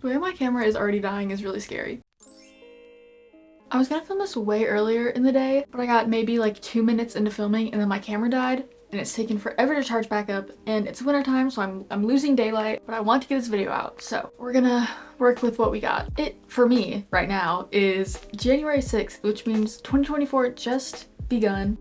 The way my camera is already dying is really scary. I was gonna film this way earlier in the day, but I got maybe like 2 minutes into filming and then my camera died and it's taken forever to charge back up, and it's winter time, so I'm losing daylight, but I want to get this video out, so we're gonna work with what we got. It, for me, right now, is January 6th, which means 2024 just begun.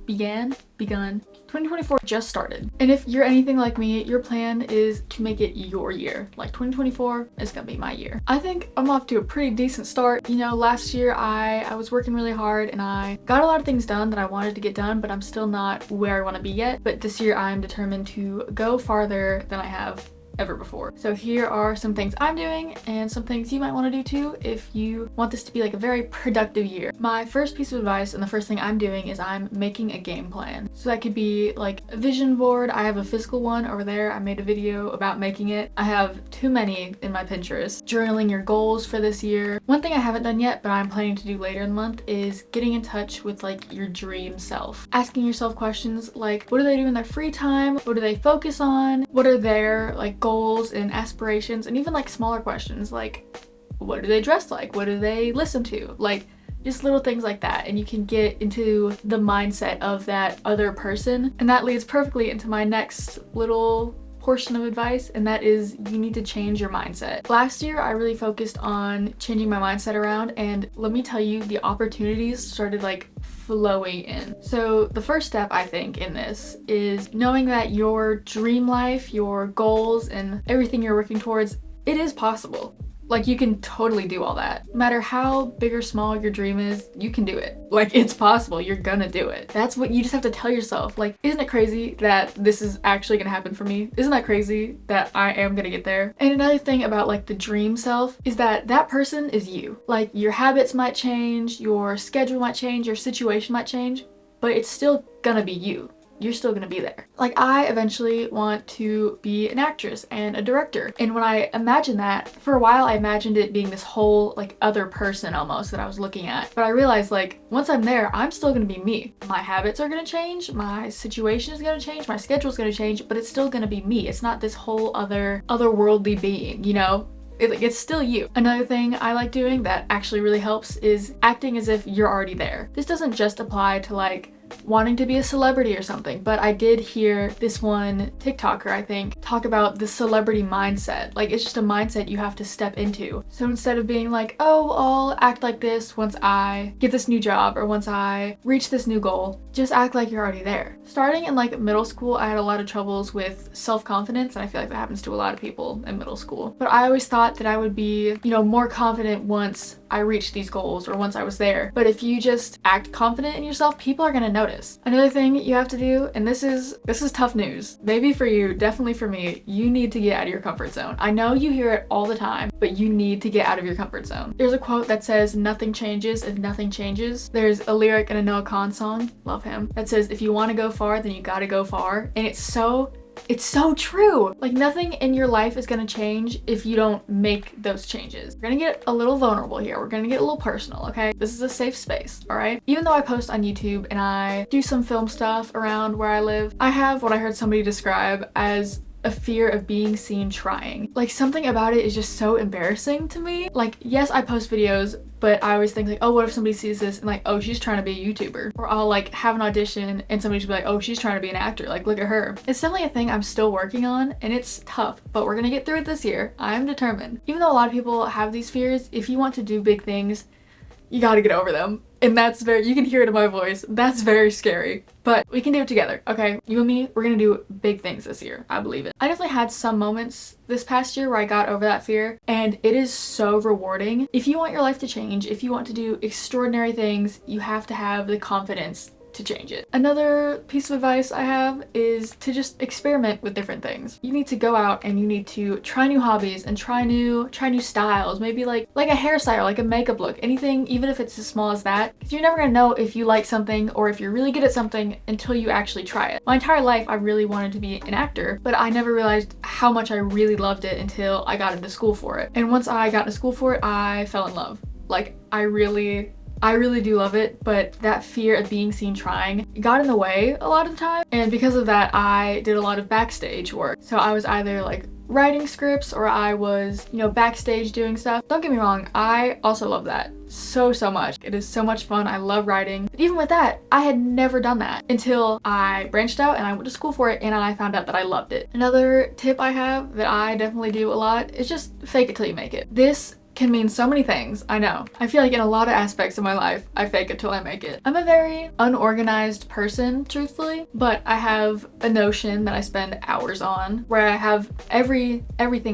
2024 just started. And if you're anything like me, your plan is to make it your year. Like 2024 is gonna be my year. I think I'm off to a pretty decent start. You know, last year I was working really hard and I got a lot of things done that I wanted to get done, but I'm still not where I want to be yet. But this year I'm determined to go farther than I have ever before. So here are some things I'm doing and some things you might want to do too if you want this to be like a very productive year. My first piece of advice and the first thing I'm doing is I'm making a game plan. So that could be like a vision board. I have a physical one over there. I made a video about making it. I have too many in my Pinterest. Journaling your goals for this year. One thing I haven't done yet, but I'm planning to do later in the month, is getting in touch with like your dream self. Asking yourself questions like, what do they do in their free time? What do they focus on? What are their like goals and aspirations? And even like smaller questions like, what do they dress like? What do they listen to? Like just little things like that, and you can get into the mindset of that other person. And that leads perfectly into my next little portion of advice, and that is you need to change your mindset. Last year I really focused on changing my mindset around, and let me tell you, the opportunities started like flowing in. So the first step I think in this is knowing that your dream life, your goals, and everything you're working towards, it is possible. Like you can totally do all that. No matter how big or small your dream is, you can do it. Like it's possible, you're gonna do it. That's what you just have to tell yourself. Like, isn't it crazy that this is actually gonna happen for me? Isn't that crazy that I am gonna get there? And another thing about like the dream self is that that person is you. Like your habits might change, your schedule might change, your situation might change, but it's still gonna be you. You're still gonna be there. Like I eventually want to be an actress and a director. And when I imagined that, for a while I imagined it being this whole like other person almost that I was looking at. But I realized like once I'm there, I'm still gonna be me. My habits are gonna change, my situation is gonna change, my schedule is gonna change, but it's still gonna be me. It's not this whole otherworldly being, you know? It's still you. Another thing I like doing that actually really helps is acting as if you're already there. This doesn't just apply to like wanting to be a celebrity or something, but I did hear this one TikToker, I think, talk about the celebrity mindset. Like it's just a mindset you have to step into. So instead of being like, oh, I'll act like this once I get this new job or once I reach this new goal, just act like you're already there. Starting in like middle school, I had a lot of troubles with self-confidence, and I feel like that happens to a lot of people in middle school. But I always thought that I would be, you know, more confident once I reached these goals or once I was there. But if you just act confident in yourself, people are gonna notice. Another thing you have to do, and this is tough news, maybe for you, definitely for me, you need to get out of your comfort zone. I know you hear it all the time, but you need to get out of your comfort zone. There's a quote that says, nothing changes if nothing changes. There's a lyric in a Noah Kahan song, love him, that says, if you want to go far, then you gotta go far. And it's so true. Like nothing in your life is gonna change if you don't make those changes. We're gonna get a little vulnerable here. We're gonna get a little personal, okay? This is a safe space, all right? Even though I post on YouTube and I do some film stuff around where I live, I have what I heard somebody describe as a fear of being seen trying. Like something about it is just so embarrassing to me. Like, yes, I post videos, but I always think like, oh, what if somebody sees this and like, oh, she's trying to be a YouTuber? Or I'll like have an audition and somebody should be like, oh, she's trying to be an actor. Like, look at her. It's definitely a thing I'm still working on, and it's tough, but we're gonna get through it this year. I'm determined. Even though a lot of people have these fears, if you want to do big things, you gotta get over them. And that's you can hear it in my voice. That's very scary, but we can do it together, okay? You and me, we're gonna do big things this year. I believe it. I definitely had some moments this past year where I got over that fear, and it is so rewarding. If you want your life to change, if you want to do extraordinary things, you have to have the confidence to change it. Another piece of advice I have is to just experiment with different things. You need to go out and you need to try new hobbies and try new styles, maybe like a hairstyle, like a makeup look, anything, even if it's as small as that, because you're never gonna know if you like something or if you're really good at something until you actually try it. My entire life I really wanted to be an actor, but I never realized how much I really loved it until I got into school for it. And once I got into school for it, I fell in love. Like I really I really do love it, but that fear of being seen trying got in the way a lot of the time. And because of that, I did a lot of backstage work. So I was either like writing scripts or I was, you know, backstage doing stuff. Don't get me wrong, I also love that so much. It is so much fun. I love writing. But even with that, I had never done that until I branched out and I went to school for it and I found out that I loved it. Another tip I have that I definitely do a lot is just fake it till you make it. This can mean so many things, I know. I feel like in a lot of aspects of my life, I fake it till I make it. I'm a very unorganized person, truthfully, but I have a notion that I spend hours on where I have everything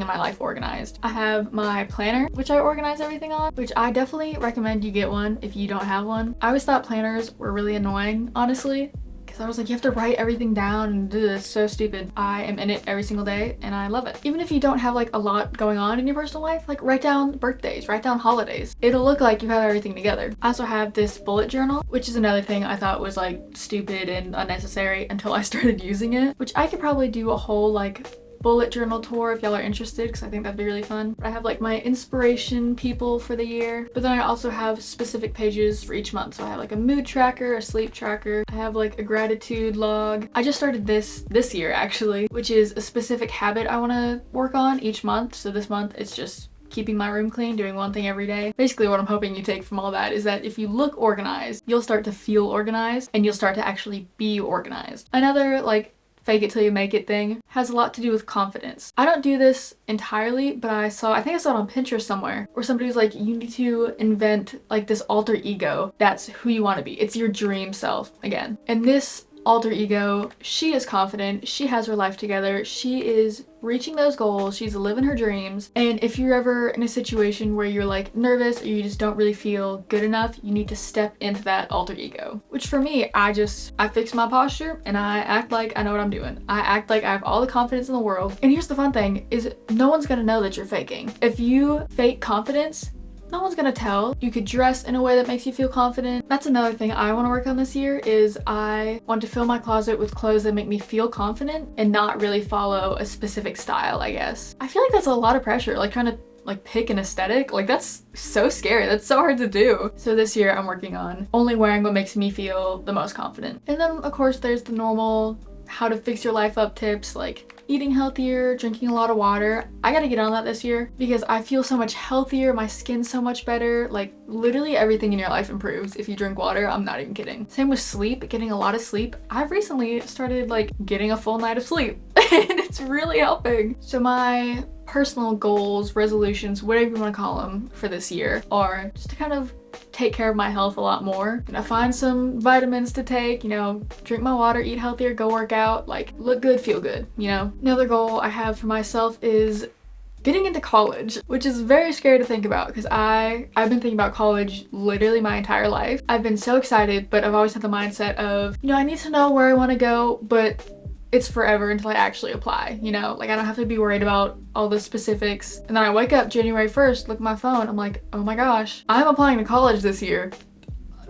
in my life organized. I have my planner, which I organize everything on, which I definitely recommend you get one if you don't have one. I always thought planners were really annoying, honestly. I was like, you have to write everything down and do this. So stupid. I am in it every single day and I love it. Even if you don't have like a lot going on in your personal life, like write down birthdays, write down holidays. It'll look like you have everything together. I also have this bullet journal, which is another thing I thought was like stupid and unnecessary until I started using it, which I could probably do a whole like bullet journal tour if y'all are interested, because I think that'd be really fun. I have like my inspiration people for the year, but then I also have specific pages for each month. So I have like a mood tracker, a sleep tracker, I have like a gratitude log. I just started this year actually, which is a specific habit I want to work on each month. So this month it's just keeping my room clean, doing one thing every day. Basically what I'm hoping you take from all that is that if you look organized, you'll start to feel organized and you'll start to actually be organized. Another like fake it till you make it thing has a lot to do with confidence. I don't do this entirely, but I think I saw it on Pinterest somewhere where somebody was like, you need to invent like this alter ego. That's who you want to be. It's your dream self again. And this alter ego, she is confident, she has her life together, she is reaching those goals, she's living her dreams. And if you're ever in a situation where you're like nervous or you just don't really feel good enough, you need to step into that alter ego. Which for me, I fix my posture and I act like I know what I'm doing. I act like I have all the confidence in the world. And here's the fun thing is no one's gonna know that you're faking. If you fake confidence, no one's gonna tell. You could dress in a way that makes you feel confident. That's another thing I want to work on this year is I want to fill my closet with clothes that make me feel confident and not really follow a specific style, I guess. I feel like that's a lot of pressure, like trying to like pick an aesthetic. Like that's so scary. That's so hard to do. So this year I'm working on only wearing what makes me feel the most confident. And then of course there's the normal how to fix your life up tips like eating healthier, drinking a lot of water. I gotta get on that this year because I feel so much healthier, my skin's so much better. Like literally everything in your life improves if you drink water. I'm not even kidding. Same with sleep, getting a lot of sleep. I've recently started like getting a full night of sleep and it's really helping. So my personal goals, resolutions, whatever you want to call them for this year are just to kind of take care of my health a lot more. And I find some vitamins to take, you know, drink my water, eat healthier, go work out, like look good, feel good, you know. Another goal I have for myself is getting into college, which is very scary to think about because I've been thinking about college literally my entire life. I've been so excited, but I've always had the mindset of, you know, I need to know where I want to go, but it's forever until I actually apply, you know? Like I don't have to be worried about all the specifics. And then I wake up January 1st, look at my phone, I'm like, oh my gosh, I'm applying to college this year.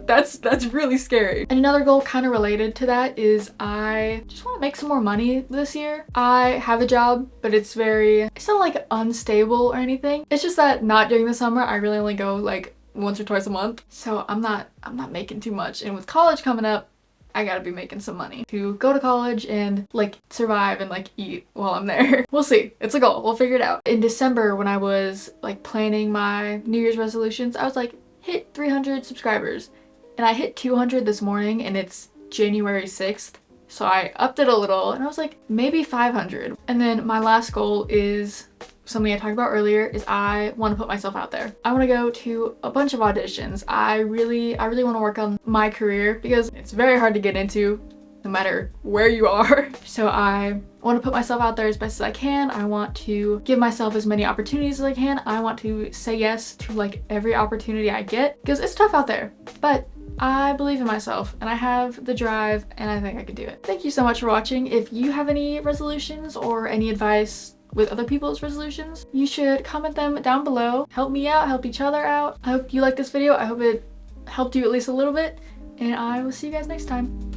That's really scary. And another goal kind of related to that is I just want to make some more money this year. I have a job, but it's not like unstable or anything. It's just that not during the summer, I really only go like once or twice a month. So I'm not making too much. And with college coming up, I gotta be making some money to go to college and like survive and like eat while I'm there. We'll see. It's a goal. We'll figure it out. In December when I was like planning my New Year's resolutions, I was like, hit 300 subscribers. And I hit 200 this morning and it's January 6th. So I upped it a little and I was like, maybe 500. And then my last goal is something I talked about earlier is I want to put myself out there. I want to go to a bunch of auditions. I really want to work on my career because it's very hard to get into no matter where you are. So I want to put myself out there as best as I can. I want to give myself as many opportunities as I can. I want to say yes to like every opportunity I get because it's tough out there, but I believe in myself and I have the drive and I think I can do it. Thank you so much for watching. If you have any resolutions or any advice with other people's resolutions, you should comment them down below. Help me out, help each other out. I hope you liked this video. I hope it helped you at least a little bit, and I will see you guys next time.